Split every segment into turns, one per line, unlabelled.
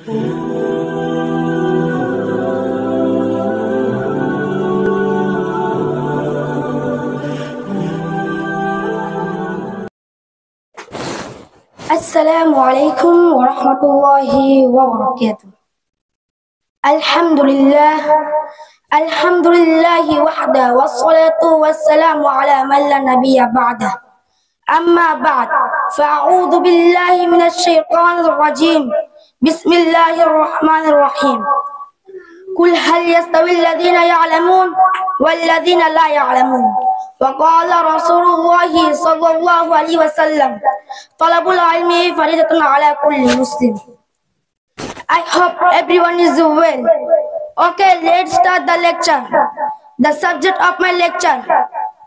Assalamu alaikum wa rahmatullahi wa barakatuh. Alhamdulillahi wahda wassalatu wassalamu ala man la nabiyya ba'da. Amma ba'd, fa'udhu billahi minash shaitanir rajim. Bismillahir rahmanir rahim. Qul hal yastawi alladhina ya'lamun wal ladhina la ya'lamun. وقال رسول الله صلى الله عليه وسلم طلب العلم فريضة على كل مسلم. I hope everyone is well. Okay, let's start the lecture. The subject of my lecture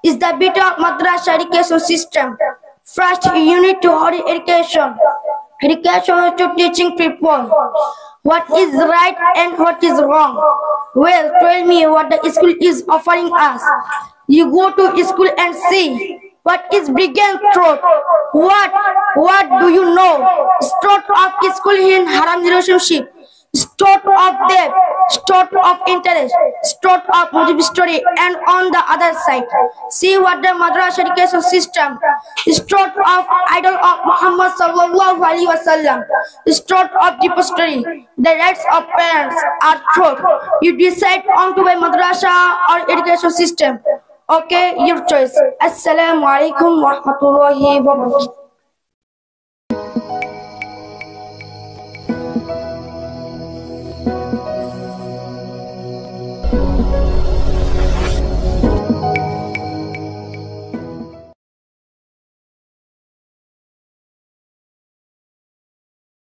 is the beauty of Madrasa education system. First, you need to hold education. Education is to teaching people what is right and what is wrong. Well, tell me what the school is offering us. You go to school and see what is brigand throat. What do you know? Throat of school in haram relationship. Throat of debt, throat of interest, throat of motive story, and on the other side, see what the Madrasa education system is throat of idol of Muhammad sallallahu alaihi wasallam, is throat of depository. The rights of parents are throat. You decide on to buy madrasa or education system. Okay, your choice. Assalamu alaikum wa rahmatullahi wa barakatuh.